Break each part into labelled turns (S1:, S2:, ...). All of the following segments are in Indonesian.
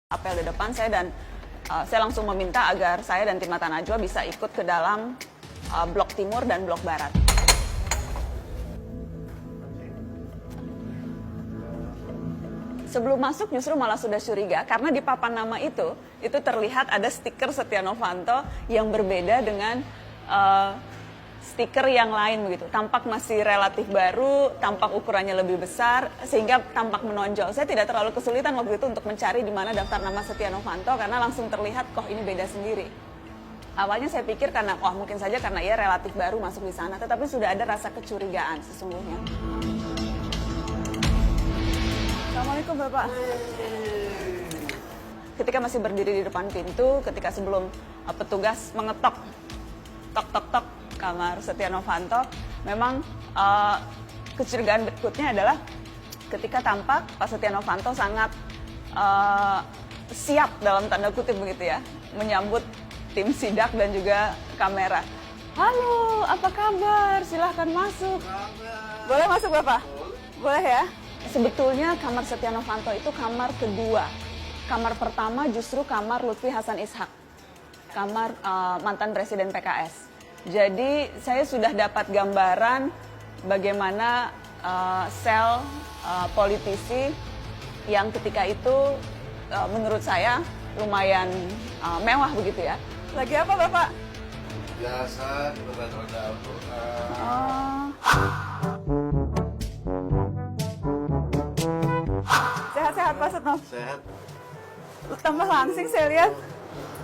S1: Apel di depan saya dan saya langsung meminta agar saya dan tim Mata Najwa bisa ikut ke dalam blok timur dan blok barat. Sebelum masuk justru malah sudah curiga karena di papan nama itu terlihat ada stiker Setia Novanto yang berbeda dengan stiker yang lain begitu. Tampak masih relatif baru, tampak ukurannya lebih besar sehingga tampak menonjol. Saya tidak terlalu kesulitan waktu itu untuk mencari di mana daftar nama Setia Novanto karena langsung terlihat kok ini beda sendiri. Awalnya saya pikir karena mungkin saja karena ia relatif baru masuk di sana, tetapi sudah ada rasa kecurigaan sesungguhnya. Assalamualaikum Bapak. Ketika masih berdiri di depan pintu, ketika sebelum petugas mengetok tok kamar Setia Novanto, memang kecurigaan berikutnya adalah ketika tampak Pak Setia Novanto sangat siap dalam tanda kutip begitu ya, menyambut tim sidak dan juga kamera. Halo, apa kabar? Silahkan masuk. Boleh masuk Bapak? Boleh ya? Sebetulnya kamar Setia Novanto itu kamar kedua. Kamar pertama justru kamar Lutfi Hasan Ishak, kamar mantan Presiden PKS. Jadi saya sudah dapat gambaran bagaimana sel politisi yang ketika itu menurut saya lumayan mewah begitu ya. Lagi apa Bapak?
S2: Biasa kita baca Al-Quran.
S1: Sehat-sehat Pak Setnov?
S2: Sehat.
S1: Tambah langsing saya lihat.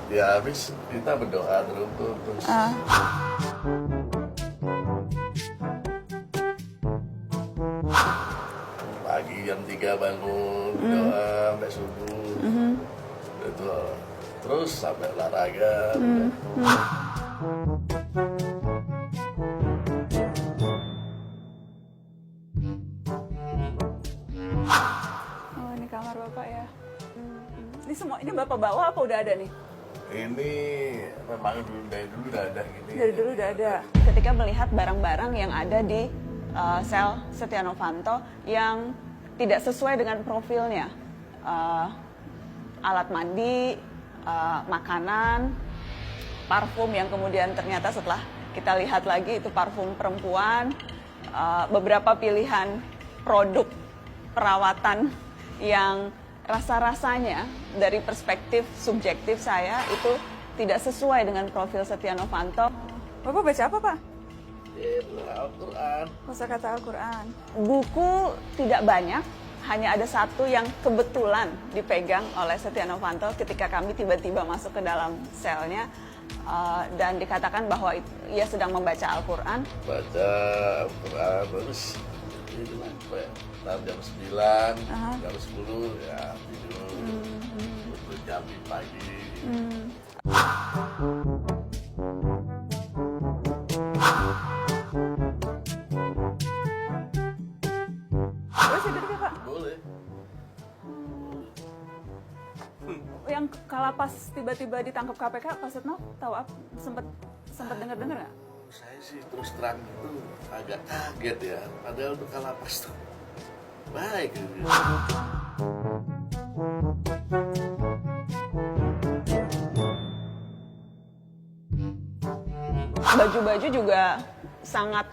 S2: Ya habis kita berdoa terus. Pagi jam 3 bangun, doa sampai subuh. Itu terus sampai olahraga.
S1: Oh ini kamar Bapak ya. Ini semua ini Bapak bawa apa udah ada nih?
S2: Ini memang dari dulu udah ada gini.
S1: Dari dulu udah ada. Ketika melihat barang-barang yang ada di sel Setia Novanto yang tidak sesuai dengan profilnya, alat mandi, makanan, parfum yang kemudian ternyata setelah kita lihat lagi itu parfum perempuan, beberapa pilihan produk perawatan yang rasa-rasanya dari perspektif subjektif saya itu tidak sesuai dengan profil Setia Novanto. Bapak baca apa Pak?
S2: Al-Quran.
S1: Kosakata Al-Quran. Buku tidak banyak, hanya ada satu yang kebetulan dipegang oleh Setia Novanto ketika kami tiba-tiba masuk ke dalam selnya dan dikatakan bahwa ia sedang membaca Al-Quran.
S2: Baca Al-Quran terus itu sampai jam 9, jam 10 ya tidur. Terus jam pagi.
S1: Boleh saya duduk ya Pak?
S2: Boleh.
S1: Yang kalapas tiba-tiba ditangkap KPK, Pak Setnov tahu apa? Sempat dengar-dengar nggak?
S2: Saya sih terus terang itu agak kaget ya. Padahal untuk kalapas tuh baik gitu.
S1: Baju-baju juga sangat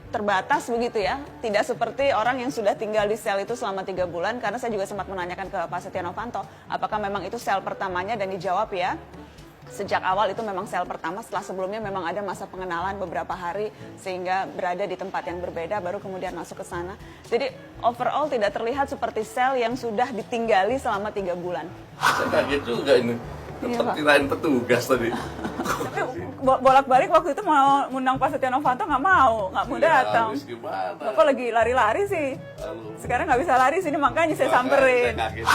S1: terbatas begitu ya. Tidak seperti orang yang sudah tinggal di sel itu selama 3 bulan. Karena saya juga sempat menanyakan ke Pak Setia Novanto, apakah memang itu sel pertamanya, dan dijawab ya. Sejak awal itu memang sel pertama, setelah sebelumnya memang ada masa pengenalan beberapa hari sehingga berada di tempat yang berbeda baru kemudian masuk ke sana. Jadi overall tidak terlihat seperti sel yang sudah ditinggali selama 3 bulan.
S2: Saya kaget juga ini.
S1: Iya,
S2: Tetap
S1: Pak.
S2: kirain petugas tadi.
S1: Tapi bolak-balik waktu itu mau ngundang Pak Setia Novanto nggak mau datang.
S2: Habis gimana?
S1: Bapak lagi lari-lari sih.
S2: Lalu,
S1: Sekarang nggak bisa lari sini, makanya saya samperin.
S2: Saya kaget.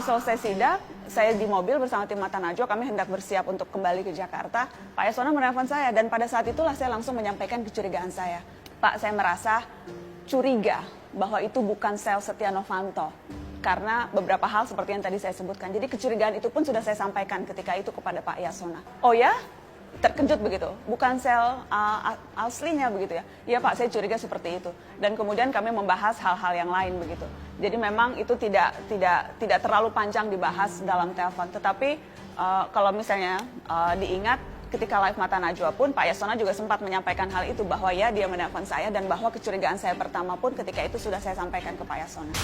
S1: selesai sidak, saya di mobil bersama tim Mata Najwa, kami hendak bersiap untuk kembali ke Jakarta. Pak Yasona menelpon saya dan pada saat itulah saya langsung menyampaikan kecurigaan saya. Pak, saya merasa curiga bahwa itu bukan sel Setia Novanto. Karena beberapa hal seperti yang tadi saya sebutkan. Jadi kecurigaan itu pun sudah saya sampaikan ketika itu kepada Pak Yasona. Oh ya? Terkejut begitu? Bukan sel aslinya begitu ya? Iya Pak, saya curiga seperti itu. Dan kemudian kami membahas hal-hal yang lain begitu. Jadi memang itu tidak terlalu panjang dibahas dalam telepon. Tetapi kalau misalnya diingat, ketika live Mata Najwa pun Pak Yasona juga sempat menyampaikan hal itu, bahwa ya dia menelpon saya dan bahwa kecurigaan saya pertama pun ketika itu sudah saya sampaikan ke Pak Yasona.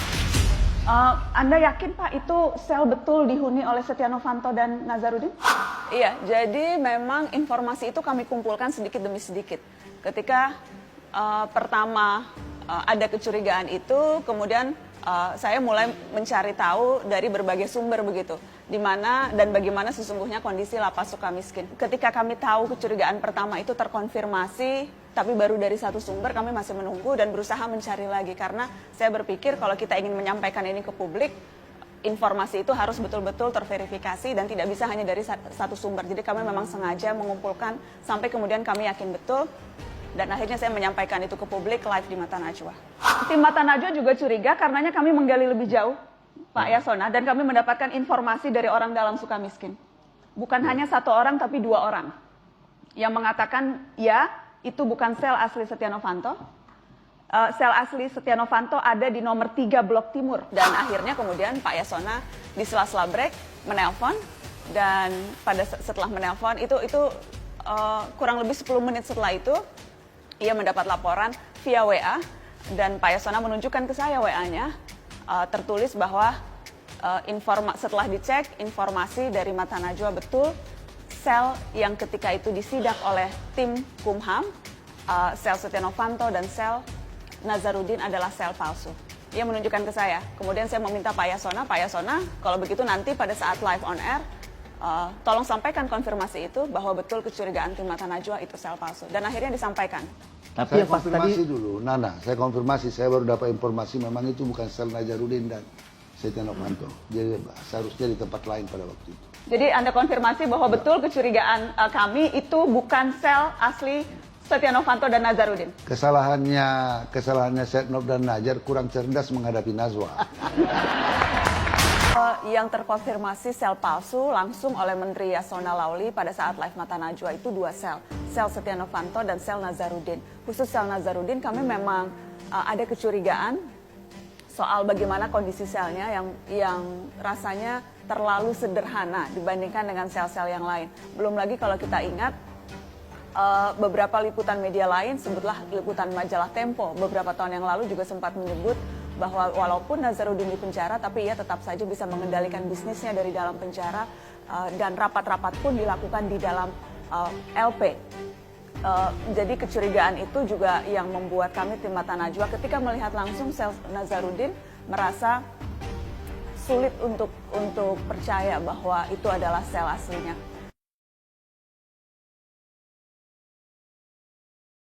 S1: Anda yakin Pak itu sel betul dihuni oleh Setia Novanto dan Nazarudin? Iya, jadi memang informasi itu kami kumpulkan sedikit demi sedikit. Ketika pertama ada kecurigaan itu, kemudian saya mulai mencari tahu dari berbagai sumber begitu, di mana dan bagaimana sesungguhnya kondisi Lapas Sukamiskin. Ketika kami tahu kecurigaan pertama itu terkonfirmasi, tapi baru dari satu sumber, kami masih menunggu dan berusaha mencari lagi. Karena saya berpikir kalau kita ingin menyampaikan ini ke publik, informasi itu harus betul-betul terverifikasi dan tidak bisa hanya dari satu sumber. Jadi kami memang sengaja mengumpulkan sampai kemudian kami yakin betul. Dan akhirnya saya menyampaikan itu ke publik live di Mata Najwa. Tim Mata Najwa juga curiga karenanya kami menggali lebih jauh, Pak Yasona, dan kami mendapatkan informasi dari orang dalam Sukamiskin. Bukan hanya satu orang, tapi dua orang. Yang mengatakan, ya, itu bukan sel asli Setia Novanto. Sel asli Setia Novanto ada di nomor 3 Blok Timur. Dan akhirnya kemudian Pak Yasona di sela-sela break menelpon. Dan setelah menelpon, itu kurang lebih 10 menit setelah itu, ia mendapat laporan via WA, dan Pak Yasona menunjukkan ke saya WA-nya, tertulis bahwa setelah dicek informasi dari Mata Najwa betul, sel yang ketika itu disidak oleh tim Kumham, sel Setia Novanto dan sel Nazarudin adalah sel palsu. Ia menunjukkan ke saya, kemudian saya meminta Pak Yasona, kalau begitu nanti pada saat live on air, tolong sampaikan konfirmasi itu bahwa betul kecurigaan tim Mata Najwa itu sel palsu. Dan akhirnya disampaikan.
S3: Tapi saya konfirmasi dulu, Nana, saya konfirmasi, saya baru dapat informasi memang itu bukan sel Nazarudin dan Setia Novanto. Jadi seharusnya di tempat lain pada waktu itu.
S1: Jadi Anda konfirmasi bahwa betul kecurigaan kami itu bukan sel asli Setia Novanto dan Nazarudin.
S3: Kesalahannya Setnov dan Najar kurang cerdas menghadapi Najwa.
S1: Yang terkonfirmasi sel palsu langsung oleh Menteri Yasona Lauli pada saat live Mata Najwa itu 2 sel. Sel Setia Novanto dan sel Nazarudin. Khusus sel Nazarudin kami memang ada kecurigaan soal bagaimana kondisi selnya yang rasanya terlalu sederhana dibandingkan dengan sel-sel yang lain. Belum lagi kalau kita ingat beberapa liputan media lain, sebutlah liputan majalah Tempo beberapa tahun yang lalu juga sempat menyebut bahwa walaupun Nazarudin di penjara, tapi ia tetap saja bisa mengendalikan bisnisnya dari dalam penjara, dan rapat-rapat pun dilakukan di dalam LP. Jadi kecurigaan itu juga yang membuat kami tim Mata Najwa ketika melihat langsung sel Nazarudin merasa sulit untuk percaya bahwa itu adalah sel aslinya.